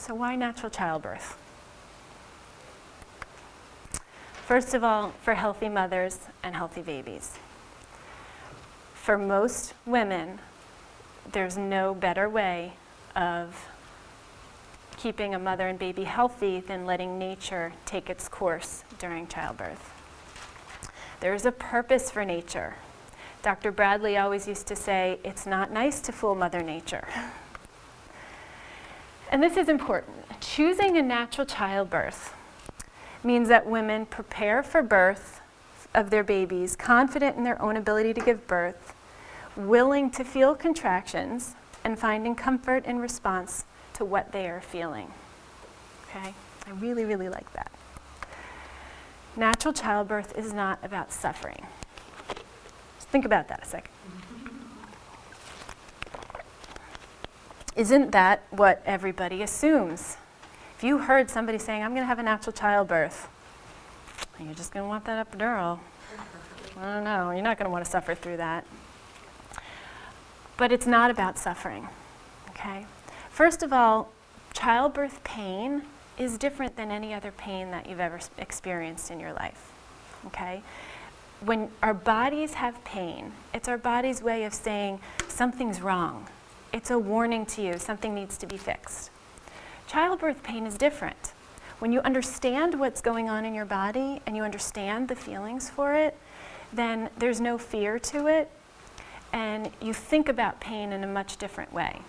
So why natural childbirth? First of all, for healthy mothers and healthy babies. For most women, there's no better way of keeping a mother and baby healthy than letting nature take its course during childbirth. There's a purpose for nature. Dr. Bradley always used to say, it's not nice to fool Mother Nature. And this is important. Choosing a natural childbirth means that women prepare for birth of their babies, confident in their own ability to give birth, willing to feel contractions, and finding comfort in response to what they are feeling. Okay? I really, really like that. Natural childbirth is not about suffering. Just think about that a second. Isn't that what everybody assumes? If you heard somebody saying, I'm going to have a natural childbirth, you're just going to want that epidural. I don't know, you're not going to want to suffer through that. But it's not about suffering, okay? First of all, childbirth pain is different than any other pain that you've ever experienced in your life, okay? When our bodies have pain, it's our body's way of saying something's wrong. It's a warning to you, something needs to be fixed. Childbirth pain is different. When you understand what's going on in your body and you understand the feelings for it, then there's no fear to it, and you think about pain in a much different way.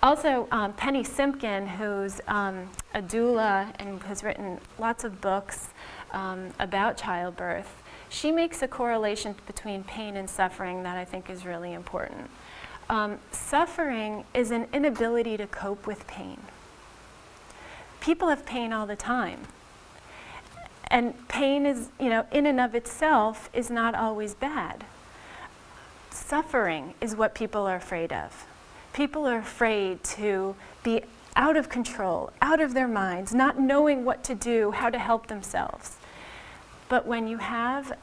Also, Penny Simpkin, who's a doula and has written lots of books about childbirth, she makes a correlation between pain and suffering that I think is really important. Suffering is an inability to cope with pain. People have pain all the time. And pain is, in and of itself is not always bad. Suffering is what people are afraid of. People are afraid to be out of control, out of their minds, not knowing what to do, how to help themselves. But when you have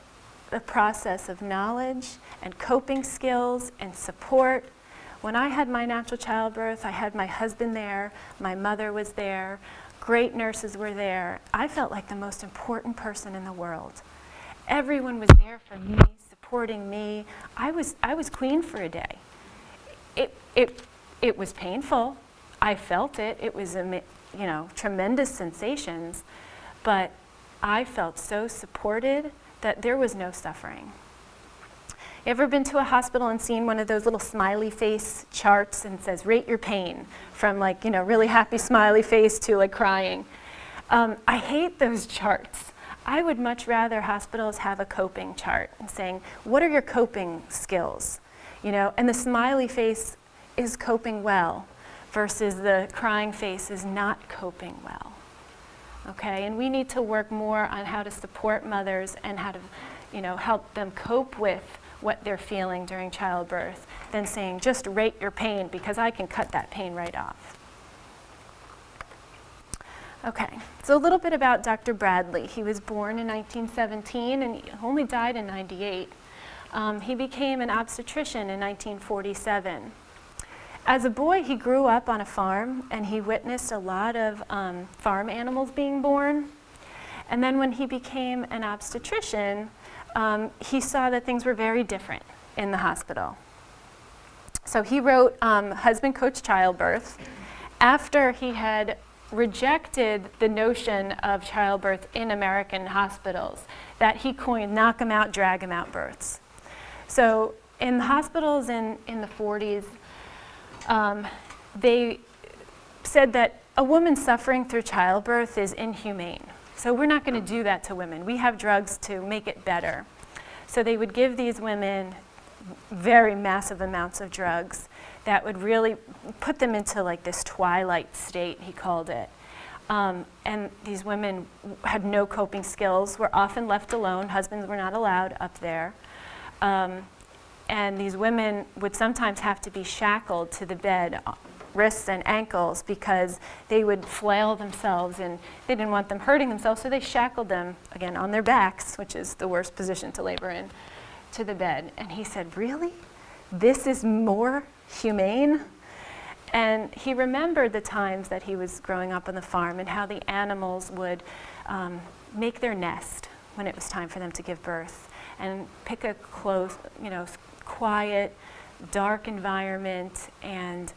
the process of knowledge and coping skills and support, when I had my natural childbirth, I had my husband there, my mother was there, great nurses were there. I felt like the most important person in the world. Everyone was there for me, supporting me. I was queen for a day. It was painful. I felt it. It was tremendous sensations, but I felt so supported that there was no suffering. You ever been to a hospital and seen one of those little smiley face charts and says, rate your pain, from really happy smiley face to crying? I hate those charts. I would much rather hospitals have a coping chart and saying, what are your coping skills? And the smiley face is coping well versus the crying face is not coping well. Okay, and we need to work more on how to support mothers and how to, help them cope with what they're feeling during childbirth than saying, just rate your pain because I can cut that pain right off. Okay, so a little bit about Dr. Bradley. He was born in 1917 and he only died in 98. He became an obstetrician in 1947. As a boy, he grew up on a farm and he witnessed a lot of farm animals being born. And then when he became an obstetrician, he saw that things were very different in the hospital. So he wrote Husband Coach Childbirth after he had rejected the notion of childbirth in American hospitals that he coined knock 'em out, drag 'em out births. So in the hospitals in the 40s, they said that a woman suffering through childbirth is inhumane. So we're not going to do that to women. We have drugs to make it better. So they would give these women very massive amounts of drugs that would really put them into this twilight state, he called it. And these women had no coping skills, were often left alone. Husbands were not allowed up there. And these women would sometimes have to be shackled to the bed, wrists and ankles, because they would flail themselves and they didn't want them hurting themselves, so they shackled them, again, on their backs, which is the worst position to labor in, to the bed. And he said, really? This is more humane? And he remembered the times that he was growing up on the farm and how the animals would make their nest when it was time for them to give birth, and pick a close, quiet, dark environment, and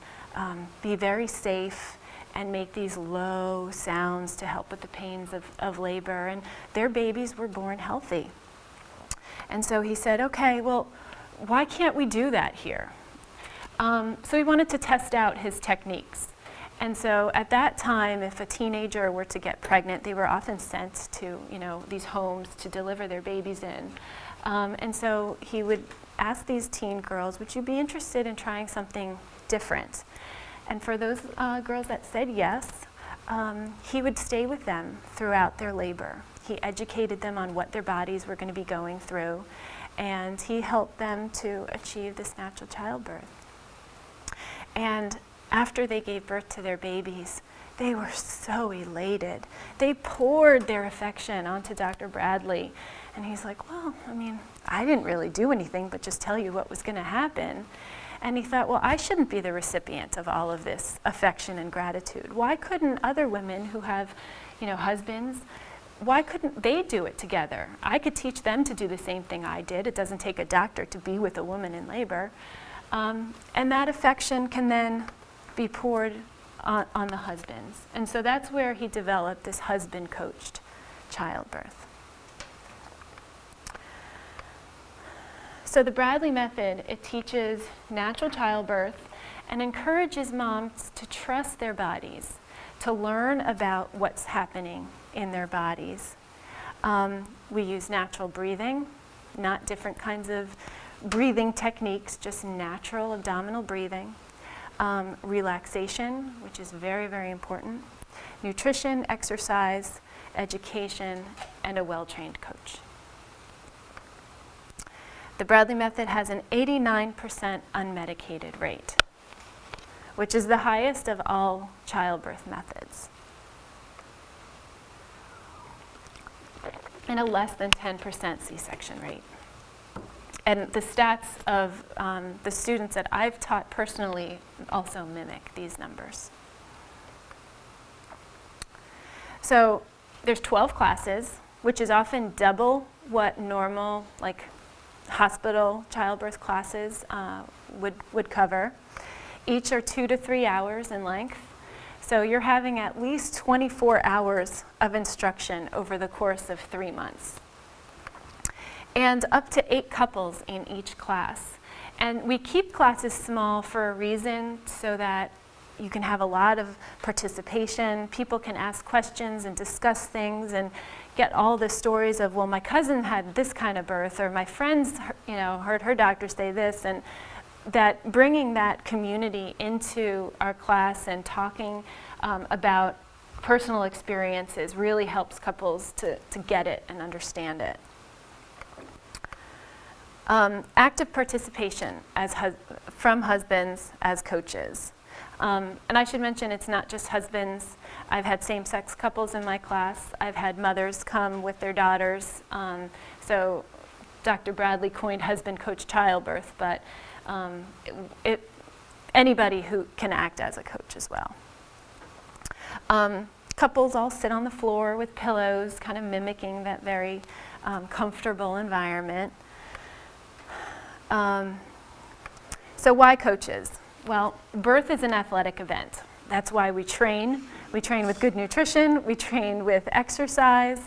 be very safe, and make these low sounds to help with the pains of labor. And their babies were born healthy. And so he said, okay, well, why can't we do that here? So he wanted to test out his techniques. And so at that time, if a teenager were to get pregnant, they were often sent to these homes to deliver their babies in. And so he would ask these teen girls, would you be interested in trying something different? And for those girls that said yes, he would stay with them throughout their labor. He educated them on what their bodies were going to be going through, and he helped them to achieve this natural childbirth. And after they gave birth to their babies, they were so elated. They poured their affection onto Dr. Bradley. And he's like, well, I didn't really do anything but just tell you what was going to happen. And he thought, well, I shouldn't be the recipient of all of this affection and gratitude. Why couldn't other women who have, husbands, why couldn't they do it together? I could teach them to do the same thing I did. It doesn't take a doctor to be with a woman in labor. And that affection can then be poured on the husbands. And so that's where he developed this husband-coached childbirth. So the Bradley method, it teaches natural childbirth and encourages moms to trust their bodies, to learn about what's happening in their bodies. We use natural breathing, not different kinds of breathing techniques, just natural abdominal breathing. Relaxation, which is very, very important. Nutrition, exercise, education, and a well-trained coach. The Bradley method has an 89% unmedicated rate, which is the highest of all childbirth methods, and a less than 10% C-section rate. And the stats of the students that I've taught personally also mimic these numbers. So there's 12 classes, which is often double what normal, hospital childbirth classes would cover. Each are 2 to 3 hours in length. So you're having at least 24 hours of instruction over the course of 3 months. And up to 8 couples in each class. And we keep classes small for a reason, so that you can have a lot of participation. People can ask questions and discuss things and get all the stories of, well, my cousin had this kind of birth, or my friends, heard her doctor say this, and that bringing that community into our class and talking about personal experiences really helps couples to get it and understand it. Active participation from husbands as coaches. And I should mention, it's not just husbands. I've had same-sex couples in my class. I've had mothers come with their daughters. So Dr. Bradley coined husband-coach childbirth, but anybody who can act as a coach as well. Couples all sit on the floor with pillows, kind of mimicking that very comfortable environment. So why coaches? Well, birth is an athletic event. That's why we train. We train with good nutrition. We train with exercise.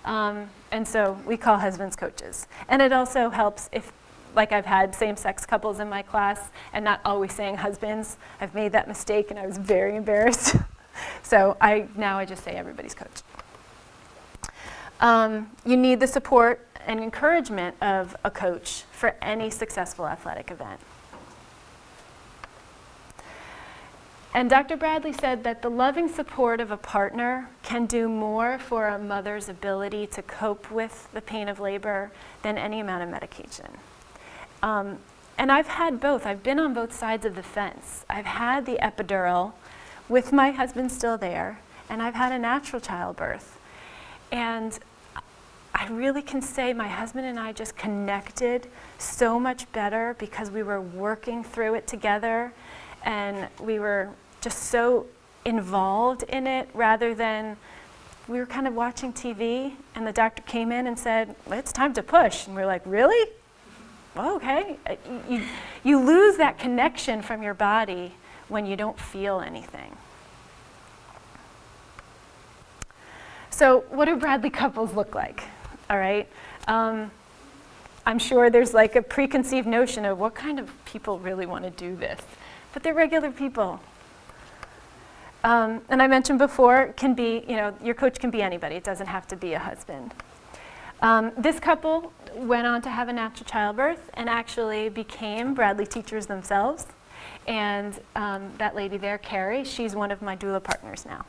And so we call husbands coaches. And it also helps if, I've had same-sex couples in my class and not always saying husbands. I've made that mistake and I was very embarrassed. So now I just say everybody's coach. You need the support and encouragement of a coach for any successful athletic event. And Dr. Bradley said that the loving support of a partner can do more for a mother's ability to cope with the pain of labor than any amount of medication. And I've had both. I've been on both sides of the fence. I've had the epidural with my husband still there, and I've had a natural childbirth. And I really can say my husband and I just connected so much better because we were working through it together. and we were just so involved in it rather than we were kind of watching TV, and the doctor came in and said, well, it's time to push. And we're like, really? Well, okay. You lose that connection from your body when you don't feel anything. So what do Bradley couples look like? All right. I'm sure there's like a preconceived notion of what kind of people really want to do this. But they're regular people. And I mentioned before, can be, your coach can be anybody. It doesn't have to be a husband. This couple went on to have a natural childbirth and actually became Bradley teachers themselves. And that lady there, Carrie, she's one of my doula partners now.